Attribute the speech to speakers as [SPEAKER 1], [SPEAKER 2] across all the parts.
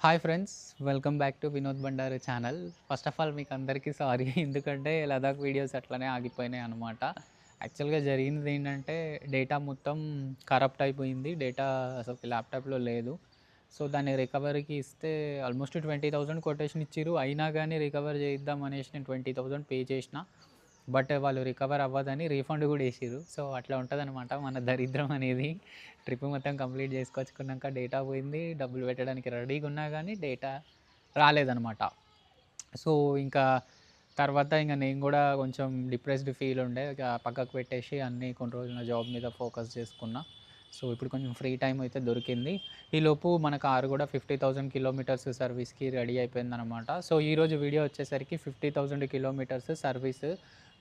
[SPEAKER 1] Hi friends, welcome back to Vinod Bandaru channel. First of all మీకు అందరికీ sorry, ఎందుకంటే Ladakh videos అట్లనే ఆగిపోయినాయి అనమాట. యాక్చువల్గా జరిగింది ఏంటంటే డేటా మొత్తం కరప్ట్ అయిపోయింది. డేటా అసలు ల్యాప్టాప్లో లేదు. సో దాన్ని రికవరీకి ఇస్తే ఆల్మోస్ట్ 20,000 కొటేషన్ ఇచ్చిర్రు. అయినా కానీ రికవర్ చేద్దాం అనేసి నేను 20,000 పే చేసిన. బట్ వాళ్ళు రికవర్ అవ్వదని రీఫండ్ కూడా వేసిర్రు. సో అట్లా ఉంటుందన్నమాట మన దరిద్రం అనేది. ట్రిప్ మొత్తం కంప్లీట్ చేసుకొచ్చుకున్నాక డేటా పోయింది. డబ్బులు పెట్టడానికి రెడీగా ఉన్నా కానీ డేటా రాలేదన్నమాట. సో ఇంకా తర్వాత ఇంకా నేను కూడా కొంచెం డిప్రెస్డ్ ఫీల్ ఉండే, ఇక పక్కకు పెట్టేసి అన్నీ కొన్ని రోజులు నా జాబ్ మీద ఫోకస్ చేసుకున్నా. సో ఇప్పుడు కొంచెం ఫ్రీ టైం అయితే దొరికింది. ఈలోపు మన కారు కూడా 50,000 కిలోమీటర్స్ సర్వీస్కి రెడీ అయిపోయిందనమాట. సో ఈరోజు వీడియో వచ్చేసరికి 50,000 కిలోమీటర్స్ సర్వీస్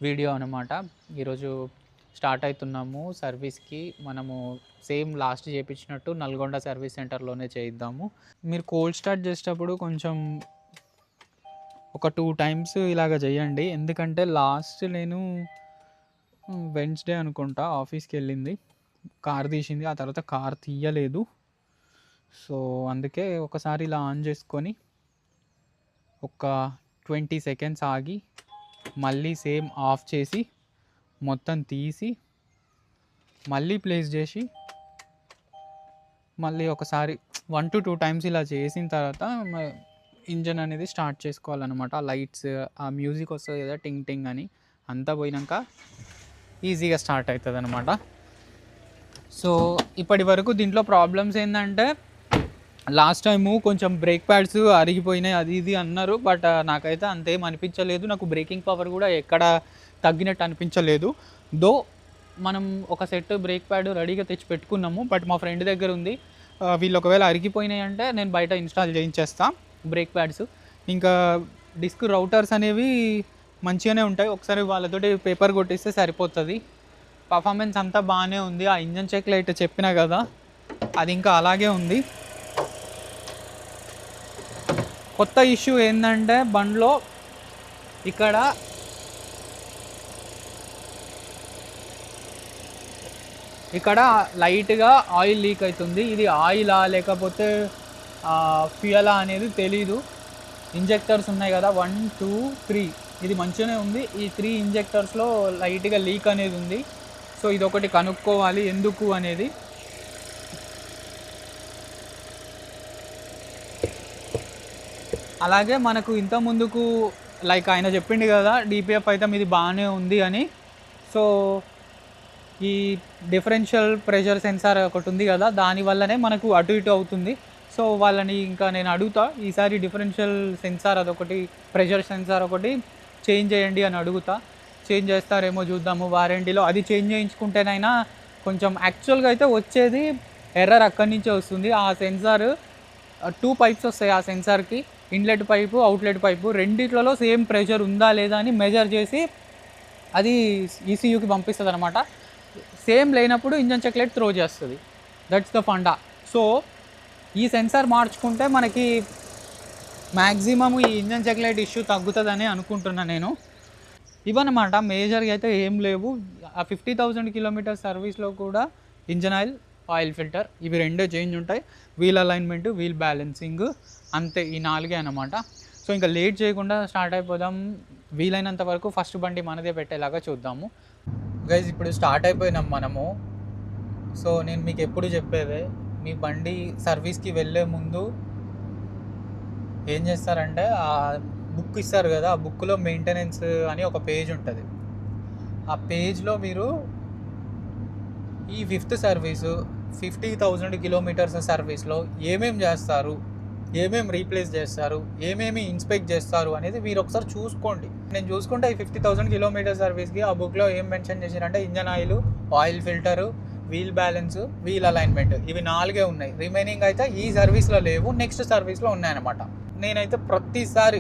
[SPEAKER 1] వీడియో అనమాట. ఈరోజు స్టార్ట్ అవుతున్నాము సర్వీస్కి. మనము సేమ్ లాస్ట్ చేయించినట్టు నల్గొండ సర్వీస్ సెంటర్లోనే చేయిద్దాము. మీరు కోల్డ్ స్టార్ట్ చేసేటప్పుడు కొంచెం ఒక 2 టైమ్స్ ఇలాగ చేయండి. ఎందుకంటే లాస్ట్ నేను వెన్స్డే అనుకుంటా ఆఫీస్కి వెళ్ళింది, కార్ తీసింది, ఆ తర్వాత కార్ తీయలేదు. సో అందుకే ఒకసారి ఇలా ఆన్ చేసుకొని ఒక 20 సెకండ్స్ ఆగి మళ్ళీ సేమ్ ఆఫ్ చేసి మొత్తం తీసి మళ్ళీ ప్లేస్ చేసి మళ్ళీ ఒకసారి 1 to 2 టైమ్స్ ఇలా చేసిన తర్వాత ఇంజన్ అనేది స్టార్ట్ చేసుకోవాలన్నమాట. లైట్స్, ఆ మ్యూజిక్ వస్తుంది కదా టింగ్ టింగ్ అని, అంతా పోయినాక ఈజీగా స్టార్ట్ అవుతుంది అనమాట. సో ఇప్పటి వరకు దీంట్లో ప్రాబ్లమ్స్ ఏంటంటే లాస్ట్ టైము కొంచెం బ్రేక్ ప్యాడ్స్ అరిగిపోయినాయి అది ఇది అన్నారు. బట్ నాకైతే అంతేం అనిపించలేదు. నాకు బ్రేకింగ్ పవర్ కూడా ఎక్కడ తగ్గినట్టు అనిపించలేదు. దో మనం ఒక సెట్ బ్రేక్ ప్యాడ్ రెడీగా తెచ్చి పెట్టుకున్నాము. బట్ మా ఫ్రెండ్ దగ్గర ఉంది. వీళ్ళు ఒకవేళ అరిగిపోయినాయి అంటే నేను బయట ఇన్స్టాల్ చేయించేస్తా బ్రేక్ ప్యాడ్స్. ఇంకా డిస్క్ రౌటర్స్ అనేవి మంచిగానే ఉంటాయి, ఒకసారి వాళ్ళతోటి పేపర్ కొట్టిస్తే సరిపోతుంది. పర్ఫార్మెన్స్ అంతా బాగానే ఉంది. ఆ ఇంజన్ చెక్ లైట్ చెప్పినా కదా, అది ఇంకా అలాగే ఉంది. కొత్త ఇష్యూ ఏంటంటే బండ్లో ఇక్కడ లైట్గా ఆయిల్ లీక్ అవుతుంది. ఇది ఆయిలా లేకపోతే ఫ్యూయలా అనేది తెలీదు. ఇంజెక్టర్స్ ఉన్నాయి కదా 1, 2, 3, ఇది మంచిగానే ఉంది. ఈ 3 ఇంజెక్టర్స్లో లైట్గా లీక్ అనేది ఉంది. సో ఇదొకటి కనుక్కోవాలి ఎందుకు అనేది. అలాగే మనకు ఇంత ముందుకు లైక్ ఆయన చెప్పిండు కదా డిపిఎఫ్ అయితే ఇది బాగానే ఉంది అని. సో ఈ డిఫరెన్షియల్ ప్రెషర్ సెన్సార్ ఒకటి ఉంది కదా, దానివల్లనే మనకు అటు ఇటు అవుతుంది. సో వాళ్ళని ఇంకా నేను అడుగుతా, ఈసారి డిఫరెన్షియల్ సెన్సార్ అదొకటి, ప్రెషర్ సెన్సార్ ఒకటి చేంజ్ చేయండి అని అడుగుతా. చేంజ్ చేస్తారేమో చూద్దాము వారంటీలో. అది చేంజ్ చేయించుకుంటేనైనా కొంచెం యాక్చువల్గా అయితే వచ్చేది ఎర్రర్ అక్కడి నుంచే వస్తుంది. ఆ సెన్సార్ 2 పైప్స్ వస్తాయి ఆ సెన్సార్కి, ఇన్లెట్ పైపు, అవుట్లెట్ పైపు, రెండిట్లలో సేమ్ ప్రెషర్ ఉందా లేదా అని మెజర్ చేసి అది ఈసీయూకి పంపిస్తుంది అనమాట. సేమ్ లేనప్పుడు ఇంజన్ చెక్ లైట్ త్రో చేస్తుంది. That's the funda. సో ఈ సెన్సార్ మార్చుకుంటే మనకి మ్యాక్సిమం ఈ ఇంజన్ చెక్ లైట్ ఇష్యూ తగ్గుతుందని అనుకుంటున్నాను నేను. ఇవన్నమాట మేజర్గా అయితే ఏం లేవు. ఆ 50,000 కిలోమీటర్ సర్వీస్లో కూడా ఇంజన్ ఆయిల్ ఫిల్టర్ ఇవి రెండే చేంజ్ ఉంటాయి. వీల్ అలైన్మెంట్, వీల్ బ్యాలెన్సింగ్, అంతే, ఈ 4 అన్నమాట. సో ఇంకా లేట్ చేయకుండా స్టార్ట్ అయిపోదాం. వీలైనంత వరకు ఫస్ట్ బండి మనదే పెట్టేలాగా చూద్దాము. గైజ్ ఇప్పుడు స్టార్ట్ అయిపోయినాం మనము. సో నేను మీకు ఎప్పుడు చెప్పేదే, మీ బండి సర్వీస్కి వెళ్ళే ముందు ఏం చేస్తారంటే ఆ బుక్ ఇస్తారు కదా, ఆ బుక్లో మెయింటెనెన్స్ అని ఒక పేజ్ ఉంటుంది. ఆ పేజ్లో మీరు ఈ 5th సర్వీసు 50,000 కిలోమీటర్స్ సర్వీస్లో ఏమేమి చేస్తారు, ఏమేమి రీప్లేస్ చేస్తారు, ఏమేమి ఇన్స్పెక్ట్ చేస్తారు అనేది మీరు ఒకసారి చూసుకోండి. నేను చూసుకుంటే ఈ 50,000 కిలోమీటర్ సర్వీస్కి ఆ బుక్లో ఏం మెన్షన్ చేశారంటే engine oil filter, wheel balance, wheel alignment, ఇవి 4 ఉన్నాయి. రిమైనింగ్ అయితే ఈ సర్వీస్లో లేవు, నెక్స్ట్ సర్వీస్లో ఉన్నాయన్నమాట. నేనైతే ప్రతిసారి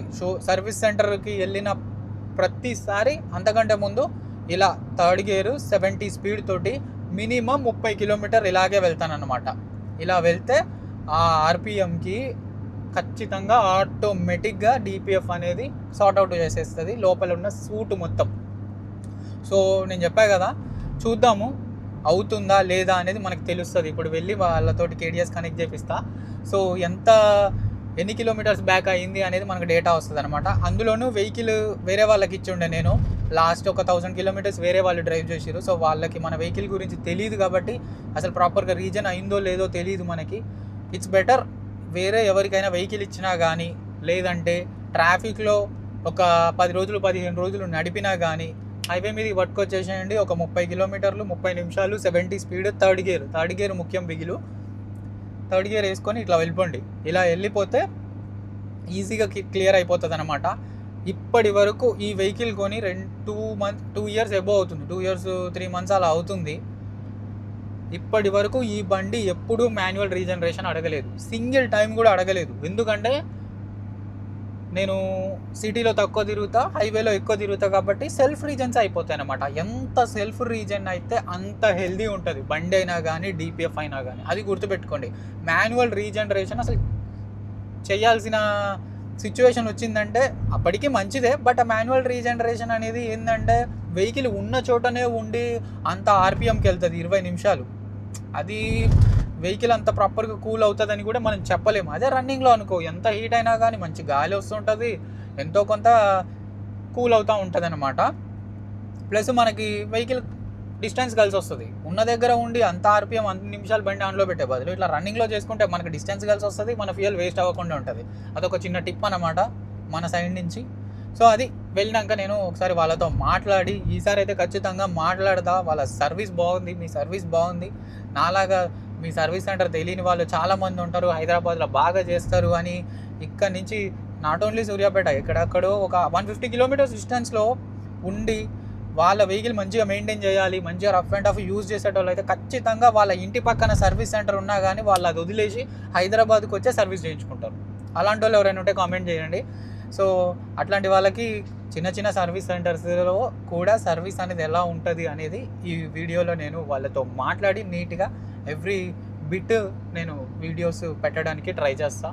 [SPEAKER 1] సర్వీస్ సెంటర్కి వెళ్ళిన ప్రతిసారి అంతకంటే ముందు ఇలా 3rd గేరు 70 స్పీడ్ తోటి మినిమం 30 కిలోమీటర్ ఇలాగే వెళ్తానన్నమాట. ఇలా వెళ్తే ఆ ఆర్పిఎంకి ఖచ్చితంగా ఆటోమేటిక్గా డిపిఎఫ్ అనేది సార్ట్అవుట్ చేసేస్తుంది లోపల ఉన్న సూట్ మొత్తం. సో నేను చెప్పా కదా, చూద్దాము అవుతుందా లేదా అనేది మనకు తెలుస్తుంది. ఇప్పుడు వెళ్ళి వాళ్ళతోటి కేడిఎస్ కనెక్ట్ చేపిస్తా. సో ఎంత ఎన్ని కిలోమీటర్స్ బ్యాక్ అయింది అనేది మనకు డేటా వస్తుంది అనమాట. అందులోనూ వెహికల్ వేరే వాళ్ళకి ఇచ్చిండే నేను లాస్ట్ ఒక 1000 కిలోమీటర్స్ వేరే వాళ్ళు డ్రైవ్ చేసారు. సో వాళ్ళకి మన వెహికల్ గురించి తెలియదు కాబట్టి అసలు ప్రాపర్గా రీజన్ అయిందో లేదో తెలియదు మనకి. ఇట్స్ బెటర్ వేరే ఎవరికైనా వెహికల్ ఇచ్చినా కానీ, లేదంటే ట్రాఫిక్లో ఒక 10 రోజులు 15 రోజులు నడిపినా కానీ హైవే మీదకి పట్టుకొచ్చేసేయండి. ఒక 30 కిలోమీటర్లు 30 నిమిషాలు 70 స్పీడ్, థర్డ్ గేర్ ముఖ్యం, బిగిలు థర్డ్ గేర్ వేసుకొని ఇట్లా వెళ్ళిపోండి. ఇలా వెళ్ళిపోతే ఈజీగా క్లియర్ అయిపోతుంది అనమాట. ఇప్పటి వరకు ఈ వెహికల్ కొని 2 ఇయర్స్ ఎబో అవుతుంది, 2 ఇయర్స్ 3 మంత్స్ అలా అవుతుంది. ఇప్పటి వరకు ఈ బండి ఎప్పుడూ మాన్యువల్ రీజనరేషన్ అడగలేదు, సింగిల్ టైం కూడా అడగలేదు. ఎందుకంటే నేను సిటీలో తక్కువ తిరుగుతా, హైవేలో ఎక్కువ తిరుగుతా కాబట్టి సెల్ఫ్ రీజన్స్ అయిపోతాయి అనమాట. ఎంత సెల్ఫ్ రీజన్ అయితే అంత హెల్దీ ఉంటుంది బండి అయినా కానీ, డిపిఎఫ్ అయినా కానీ. అది గుర్తుపెట్టుకోండి. మాన్యువల్ రీజనరేషన్ అసలు చేయాల్సిన సిచ్యువేషన్ వచ్చిందంటే అప్పటికీ మంచిదే, బట్ ఆ మాన్యువల్ రీజనరేషన్ అనేది ఏంటంటే వెహికల్ ఉన్న చోటనే ఉండి అంత ఆర్పిఎంకి వెళ్తుంది 20 నిమిషాలు. అది వెహికల్ అంత ప్రాపర్గా కూల్ అవుతుందని కూడా మనం చెప్పలేము. అదే రన్నింగ్లో అనుకో, ఎంత హీట్ అయినా కానీ మంచి గాలి వస్తుంటుంది, ఎంతో కొంత కూల్ అవుతూ ఉంటుంది అనమాట. ప్లస్ మనకి వెహికల్ డిస్టెన్స్ కలిసి వస్తుంది. ఉన్న దగ్గర ఉండి అంత ఆర్పిఎం అన్ని నిమిషాలు బండి ఆన్లో పెట్టే బదులు ఇట్లా రన్నింగ్లో చేసుకుంటే మనకి డిస్టెన్స్ కలిసి వస్తుంది, మన ఫ్యూయల్ వేస్ట్ అవ్వకుండా ఉంటుంది. అదొక చిన్న టిప్ అనమాట మన సైడ్ నుంచి. సో అది వెళ్ళినాక నేను ఒకసారి వాళ్ళతో మాట్లాడి, ఈసారి అయితే ఖచ్చితంగా మాట్లాడదా, వాళ్ళ సర్వీస్ బాగుంది, మీ సర్వీస్ బాగుంది, నాలాగా మీ సర్వీస్ సెంటర్ తెలియని వాళ్ళు చాలామంది ఉంటారు, హైదరాబాద్లో బాగా చేస్తారు అని ఇక్కడ నుంచి నాట్ ఓన్లీ సూర్యాపేట ఎక్కడెక్కడో ఒక 150 కిలోమీటర్స్ డిస్టెన్స్లో ఉండి వాళ్ళ వెహికల్ మంచిగా మెయింటైన్ చేయాలి, మంచిగా రఫ్ అండ్ టఫ్ యూజ్ చేసేటోళ్ళు అయితే ఖచ్చితంగా వాళ్ళ ఇంటి పక్కన సర్వీస్ సెంటర్ ఉన్నా కానీ వాళ్ళు అది వదిలేసి హైదరాబాద్కి వచ్చే సర్వీస్ చేయించుకుంటారు. అలాంటి వాళ్ళు ఎవరైనా ఉంటే కామెంట్ చేయండి. సో అట్లాంటి వాళ్ళకి చిన్న చిన్న సర్వీస్ సెంటర్స్లో కూడా సర్వీస్ అనేది ఎలా ఉంటుంది అనేది ఈ వీడియోలో నేను వాళ్ళతో మాట్లాడి నీట్గా ఎవ్రీ బిట్ నేను వీడియోస్ పెట్టడానికి ట్రై చేస్తా.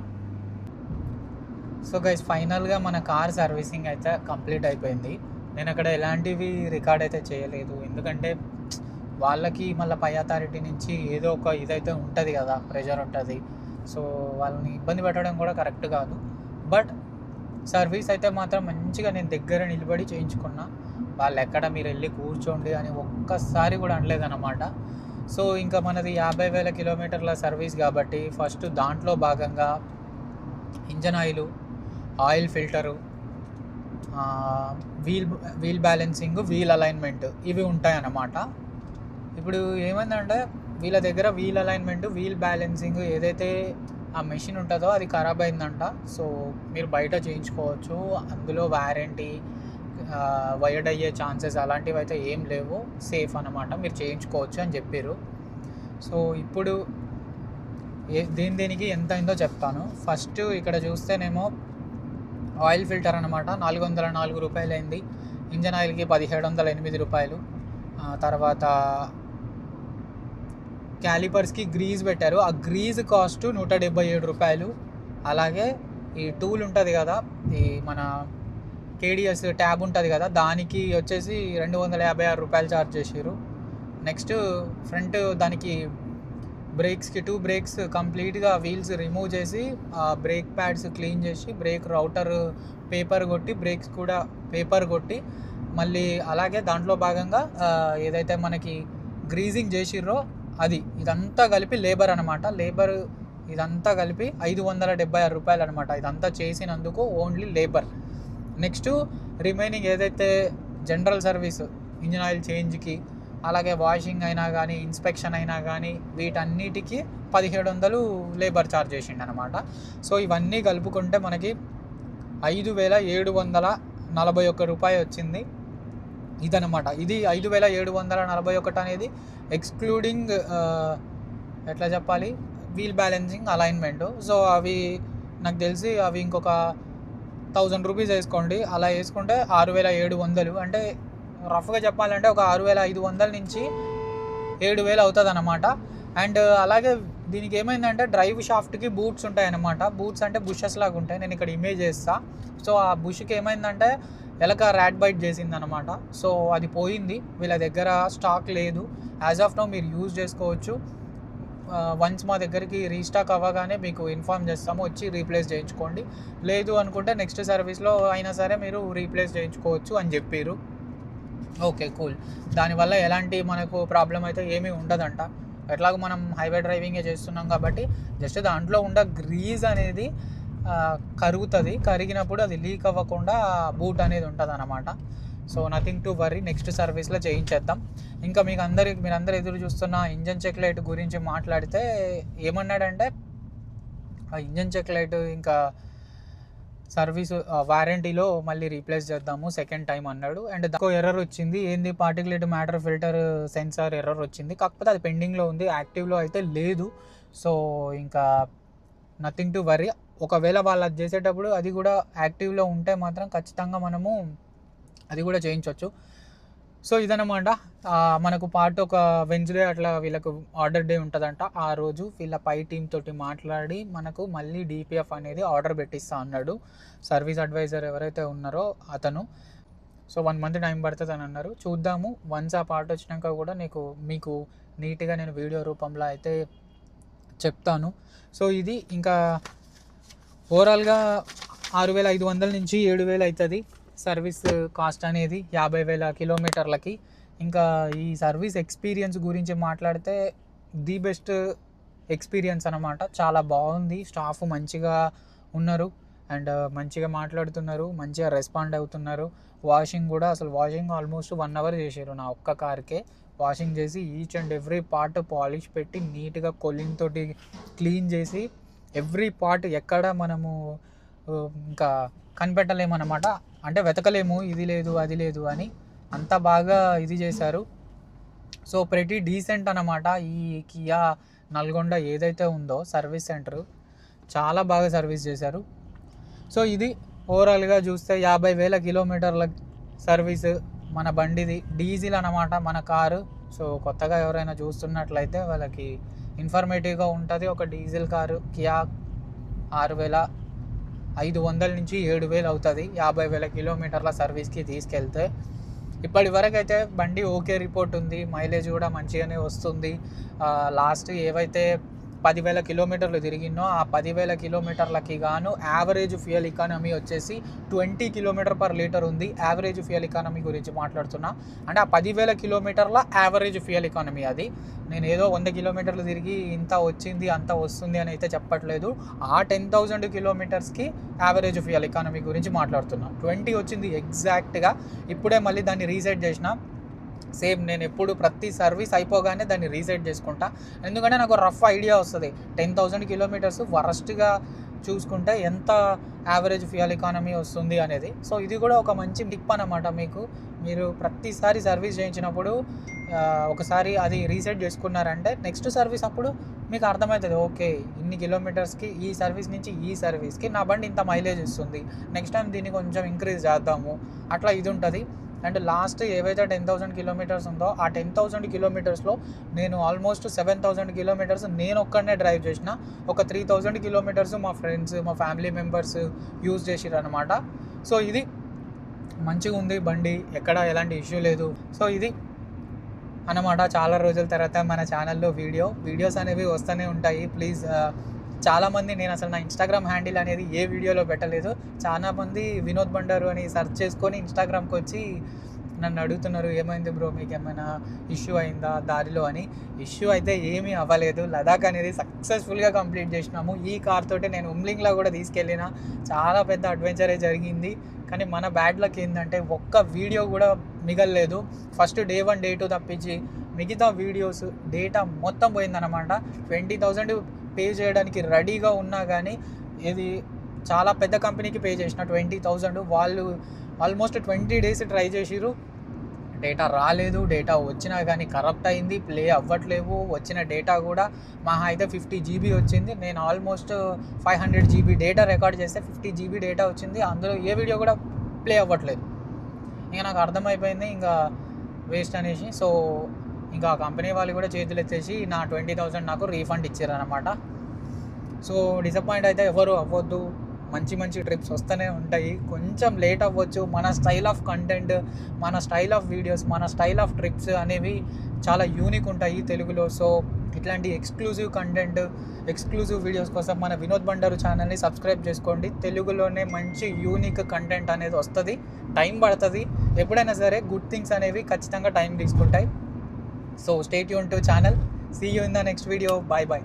[SPEAKER 1] సో గైస్, ఫైనల్గా మన కార్ సర్వీసింగ్ అయితే కంప్లీట్ అయిపోయింది. నేను అక్కడ ఎలాంటివి రికార్డ్ అయితే చేయలేదు, ఎందుకంటే వాళ్ళకి మళ్ళీ పై అథారిటీ నుంచి ఏదో ఒక ఇదైతే ఉంటుంది కదా, ప్రెషర్ ఉంటుంది. సో వాళ్ళని ఇబ్బంది పెట్టడం కూడా కరెక్ట్ కాదు. బట్ సర్వీస్ అయితే మాత్రం మంచిగా నేను దగ్గర నిలబడి చేయించుకున్నా. వాళ్ళు ఎక్కడ మీరు వెళ్ళి కూర్చోండి అని ఒక్కసారి కూడా అనలేదన్నమాట. సో ఇంకా మనది 50,000 కిలోమీటర్ల సర్వీస్ కాబట్టి ఫస్ట్ దాంట్లో భాగంగా engine oil filter, wheel balancing, wheel alignment ఇవి ఉంటాయన్నమాట. ఇప్పుడు ఏమైందంటే వీళ్ళ దగ్గర వీల్ అలైన్మెంట్, వీల్ బ్యాలెన్సింగ్ ఏదైతే ఆ మెషిన్ ఉంటుందో అది ఖరాబ్ అయిందంట. సో మీరు బయట చేయించుకోవచ్చు, అందులో వారంటీ, వైర్డ్ అయ్యే ఛాన్సెస్ అలాంటివి అయితే ఏం లేవు, సేఫ్ అన్నమాట, మీరు చేయించుకోవచ్చు అని చెప్పారు. సో ఇప్పుడు దేనికి ఎంత అయిందో చెప్తాను. ఫస్ట్ ఇక్కడ చూస్తేనేమో ఆయిల్ ఫిల్టర్ అనమాట 404 రూపాయలు అయింది. ఇంజన్ ఆయిల్కి 1708 రూపాయలు. తర్వాత క్యాలిపర్స్కి గ్రీజ్ పెట్టారు, ఆ గ్రీజ్ కాస్ట్ 177 రూపాయలు. అలాగే ఈ టూల్ ఉంటుంది కదా, ఈ మన కేడిఎస్ ట్యాబ్ ఉంటుంది కదా, దానికి వచ్చేసి 256 రూపాయలు ఛార్జ్ చేసారు. నెక్స్ట్ ఫ్రంట్ దానికి బ్రేక్స్కి 2 బ్రేక్స్ కంప్లీట్గా వీల్స్ రిమూవ్ చేసి బ్రేక్ ప్యాడ్స్ క్లీన్ చేసి బ్రేక్ రౌటర్ పేపర్ కొట్టి బ్రేక్స్ కూడా పేపర్ కొట్టి మళ్ళీ అలాగే దాంట్లో భాగంగా ఏదైతే మనకి గ్రీజింగ్ చేసిర్రో అది ఇదంతా కలిపి లేబర్ అనమాట. లేబర్ ఇదంతా కలిపి 576 రూపాయలు అనమాట. ఇదంతా చేసినందుకు ఓన్లీ లేబర్. నెక్స్ట్ రిమైనింగ్ ఏదైతే జనరల్ సర్వీస్ ఇంజిన్ ఆయిల్ చేంజ్కి, అలాగే వాషింగ్ అయినా కానీ, ఇన్స్పెక్షన్ అయినా కానీ, వీటన్నిటికీ 1700 లేబర్ ఛార్జ్ చేసిండు అనమాట. సో ఇవన్నీ కలుపుకుంటే మనకి 5741 రూపాయి వచ్చింది. ఇదనమాట. ఇది 5741 అనేది ఎక్స్క్లూడింగ్ ఎట్లా చెప్పాలి, వీల్ బ్యాలెన్సింగ్, అలైన్మెంట్. సో అవి నాకు తెలిసి అవి ఇంకొక 1000 రూపీస్ వేసుకోండి. అలా వేసుకుంటే 6700, అంటే రఫ్గా చెప్పాలంటే ఒక 6500 నుంచి 7000 అవుతుంది అన్నమాట. అండ్ అలాగే దీనికి ఏమైందంటే డ్రైవ్ షాఫ్ట్కి బూట్స్ ఉంటాయన్నమాట. బూట్స్ అంటే బుషెస్ లాగా ఉంటాయి, నేను ఇక్కడ ఇమేజ్ చేస్తా. సో ఆ బుష్కి ఏమైందంటే ఎలక ర్యాట్ బైట్ చేసింది అనమాట. సో అది పోయింది, వీళ్ళ దగ్గర స్టాక్ లేదు. యాజ్ ఆఫ్ నౌ మీరు యూజ్ చేసుకోవచ్చు. వన్స్ మా దగ్గరికి రీస్టాక్ అవ్వగానే మీకు ఇన్ఫామ్ చేస్తాము, వచ్చి రీప్లేస్ చేయించుకోండి. లేదు అనుకుంటే నెక్స్ట్ సర్వీస్లో అయినా సరే మీరు రీప్లేస్ చేయించుకోవచ్చు అని చెప్పారు. Okay, cool. దానివల్ల ఎలాంటి మనకు ప్రాబ్లం అయితే ఏమీ ఉండదంట. ఎట్లాగో మనం హైవే డ్రైవింగే చేస్తున్నాం కాబట్టి జస్ట్ దాంట్లో ఉన్న గ్రీజ్ అనేది కరుగుతుంది. కరిగినప్పుడు అది లీక్ అవ్వకుండా బూట్ అనేది ఉంటుంది అన్నమాట. So nothing to worry, next సర్వీస్లో చేయించేద్దాం. ఇంకా మీరందరూ ఎదురు చూస్తున్న ఇంజన్ చెక్ లైట్ గురించి మాట్లాడితే ఏమన్నాడంటే, ఆ ఇంజన్ చెక్ లైట్ ఇంకా సర్వీసు వారంటీలో మళ్ళీ రీప్లేస్ చేద్దాము సెకండ్ టైం అన్నాడు. అండ్ దానికి ఎర్రర్ వచ్చింది. ఏంది, particulate matter filter sensor error వచ్చింది. కాకపోతే అది పెండింగ్లో ఉంది, యాక్టివ్లో అయితే లేదు. సో ఇంకా నథింగ్ టు వరీ. ఒకవేళ వాళ్ళు అది చేసేటప్పుడు అది కూడా యాక్టివ్లో ఉంటే మాత్రం ఖచ్చితంగా మనము అది కూడా చేయించవచ్చు. సో ఇదన్నమాట. మనకు పార్ట్ ఒక వెన్స్డే అట్లా వీళ్ళకు ఆర్డర్ డే ఉంటుందంట. ఆ రోజు వీళ్ళ పై టీమ్ తోటి మాట్లాడి మనకు మళ్ళీ DPF అనేది ఆర్డర్ పెట్టిస్తా అన్నాడు సర్వీస్ అడ్వైజర్ ఎవరైతే ఉన్నారో అతను. సో 1 month టైం పడుతుంది అని అన్నారు. చూద్దాము. వన్స్ ఆ పార్ట్ వచ్చినాక కూడా మీకు నీట్గా నేను వీడియో రూపంలో అయితే చెప్తాను. సో ఇది ఇంకా ఓవరాల్గా 6,500 నుంచి 7,000 అవుతుంది సర్వీస్ కాస్ట్ అనేది 50,000 కిలోమీటర్లకి. ఇంకా ఈ సర్వీస్ ఎక్స్పీరియన్స్ గురించి మాట్లాడితే ది బెస్ట్ ఎక్స్పీరియన్స్ అనమాట. చాలా బాగుంది. స్టాఫ్ మంచిగా ఉన్నారు అండ్ మంచిగా మాట్లాడుతున్నారు, మంచిగా రెస్పాండ్ అవుతున్నారు. వాషింగ్ ఆల్మోస్ట్ 1 hour చేశారు నా ఒక్క కార్కే. వాషింగ్ చేసి each and every part polish పెట్టి నీట్గా కొలిన్ తోటి క్లీన్ చేసి ఎవ్రీ పార్ట్ ఎక్కడ మనము ఇంకా కనిపెట్టలేమన్నమాట. అంటే వెతకలేము ఇది లేదు అది లేదు అని, అంత బాగా ఇది చేశారు. సో ప్రతి డీసెంట్ అన్నమాట. ఈ కియా నల్గొండ ఏదైతే ఉందో సర్వీస్ సెంటర్ చాలా బాగా సర్వీస్ చేశారు. సో ఇది ఓవరాల్గా చూస్తే 50,000 కిలోమీటర్ల సర్వీస్ మన బండిది. డీజిల్ అన్నమాట మన కారు. సో కొత్తగా ఎవరైనా చూస్తున్నట్లయితే వాళ్ళకి ఇన్ఫర్మేటివ్గా ఉంటుంది. ఒక డీజిల్ కారు కియా 6,500 నుంచి 7,000 అవుతుంది 50,000 కిలోమీటర్ల సర్వీస్కి తీసుకెళ్తే. ఇప్పటి వరకు అయితే బండి ఓకే రిపోర్ట్ ఉంది, మైలేజ్ కూడా మంచిగానే వస్తుంది. లాస్ట్ ఏవైతే 10,000 కిలోమీటర్లు తిరిగినో ఆ 10,000 కిలోమీటర్లకి గాను యావరేజ్ ఫ్యూయల్ ఎకానమీ వచ్చేసి 20 km/L ఉంది. యావరేజ్ ఫ్యూయల్ ఎకానమీ గురించి మాట్లాడుతున్నా. అంటే ఆ 10,000 కిలోమీటర్ల యావరేజ్ ఫ్యూయల్ ఎకానమీ అది. నేను ఏదో 100 కిలోమీటర్లు తిరిగి ఇంత వచ్చింది అంత వస్తుంది అని అయితే చెప్పట్లేదు. ఆ 10,000 కిలోమీటర్స్కి యావరేజ్ ఫ్యూయల్ ఎకానమీ గురించి మాట్లాడుతున్నా. 20 వచ్చింది ఎగ్జాక్ట్గా. ఇప్పుడే మళ్ళీ దాన్ని రీసెట్ చేసిన. సేమ్ నేను ఎప్పుడు ప్రతి సర్వీస్ అయిపోగానే దాన్ని రీసెట్ చేసుకుంటా. ఎందుకంటే నాకు రఫ్ ఐడియా వస్తుంది 10,000 కిలోమీటర్స్ వరస్ట్గా చూసుకుంటే ఎంత యావరేజ్ ఫ్యూయల్ ఎకానమీ వస్తుంది అనేది. సో ఇది కూడా ఒక మంచి టిప్ అన్నమాట మీకు. మీరు ప్రతిసారి సర్వీస్ చేయించినప్పుడు ఒకసారి అది రీసెట్ చేసుకున్నారంటే నెక్స్ట్ సర్వీస్ అప్పుడు మీకు అర్థమవుతుంది, ఓకే ఇన్ని కిలోమీటర్స్కి ఈ సర్వీస్ నుంచి ఈ సర్వీస్కి నా బండి ఇంత మైలేజ్ ఇస్తుంది, నెక్స్ట్ టైం దీన్ని కొంచెం ఇంక్రీజ్ చేద్దాము, అట్లా ఇది ఉంటుంది. అండ్ లాస్ట్ ఏవైతే 10,000 కిలోమీటర్స్ ఉందో ఆ 10,000 కిలోమీటర్స్లో నేను ఆల్మోస్ట్ 7,000 కిలోమీటర్స్ నేను ఒక్కడనే డ్రైవ్ చేసిన. ఒక 3,000 కిలోమీటర్స్ మా ఫ్రెండ్స్ మా ఫ్యామిలీ మెంబర్స్ యూజ్ చేసిర్రు అనమాట. సో ఇది మంచిగా ఉంది బండి, ఎక్కడ ఎలాంటి ఇష్యూ లేదు. సో ఇది అన్నమాట. చాలా రోజుల తర్వాత మన ఛానల్లో వీడియోస్ అనేవి వస్తూనే ఉంటాయి. ప్లీజ్ చాలామంది, నేను అసలు నా ఇన్స్టాగ్రామ్ హ్యాండిల్ అనేది ఏ వీడియోలో పెట్టలేదు. చాలామంది వినోద్ బండారు అని సెర్చ్ చేసుకొని ఇన్స్టాగ్రామ్కి వచ్చి నన్ను అడుగుతున్నారు, ఏమైంది బ్రో మీకు ఏమైనా ఇష్యూ అయిందా దారిలో అని. ఇష్యూ అయితే ఏమీ అవ్వలేదు. లదాఖ్ అనేది సక్సెస్ఫుల్గా కంప్లీట్ చేసినాము. ఈ కార్ తోటి నేను ఉమ్లింగ్లో కూడా తీసుకెళ్ళిన. చాలా పెద్ద అడ్వెంచరే జరిగింది. కానీ మన బ్యాడ్ లక్ ఏంటంటే ఒక్క వీడియో కూడా మిగలలేదు. ఫస్ట్ Day 1 Day 2 తప్పించి మిగతా వీడియోస్ డేటా మొత్తం పోయిందన్నమాట. 20,000 పే చేయడానికి రెడీగా ఉన్నా కానీ ఇది చాలా పెద్ద కంపెనీకి పే చేసిన 20,000. వాళ్ళు ఆల్మోస్ట్ 20 days ట్రై చేసిరు, డేటా రాలేదు. డేటా వచ్చినా కానీ కరప్ట్ అయింది, ప్లే అవ్వట్లేవు. వచ్చిన డేటా కూడా మహా అయితే 50 GB వచ్చింది. నేను ఆల్మోస్ట్ 500 GB డేటా రికార్డ్ చేస్తే 50 GB డేటా వచ్చింది. అందులో ఏ వీడియో కూడా ప్లే అవ్వట్లేదు. ఇంకా నాకు అర్థమైపోయింది ఇంకా వేస్ట్ అనేసి. సో ఇంకా ఆ కంపెనీ వాళ్ళు కూడా చేతులు ఎత్తేసి నా 20,000 నాకు రీఫండ్ ఇచ్చారనమాట. సో డిసప్పాయింట్ అయితే ఎవరు అవ్వద్దు. మంచి మంచి ట్రిప్స్ వస్తూనే ఉంటాయి. కొంచెం లేట్ అవ్వచ్చు. మన స్టైల్ ఆఫ్ కంటెంట్, మన స్టైల్ ఆఫ్ వీడియోస్, మన స్టైల్ ఆఫ్ ట్రిప్స్ అనేవి చాలా యూనిక్ ఉంటాయి తెలుగులో. సో ఇట్లాంటి ఎక్స్క్లూజివ్ కంటెంట్, ఎక్స్క్లూజివ్ వీడియోస్ కోసం మన వినోద్ బండారు ఛానల్ని సబ్స్క్రైబ్ చేసుకోండి. తెలుగులోనే మంచి యూనిక్ కంటెంట్ అనేది వస్తుంది. టైం పడుతుంది. ఎప్పుడైనా సరే గుడ్ థింగ్స్ అనేవి ఖచ్చితంగా టైం తీసుకుంటాయి. So stay tune to channel. See you in the next video. Bye bye.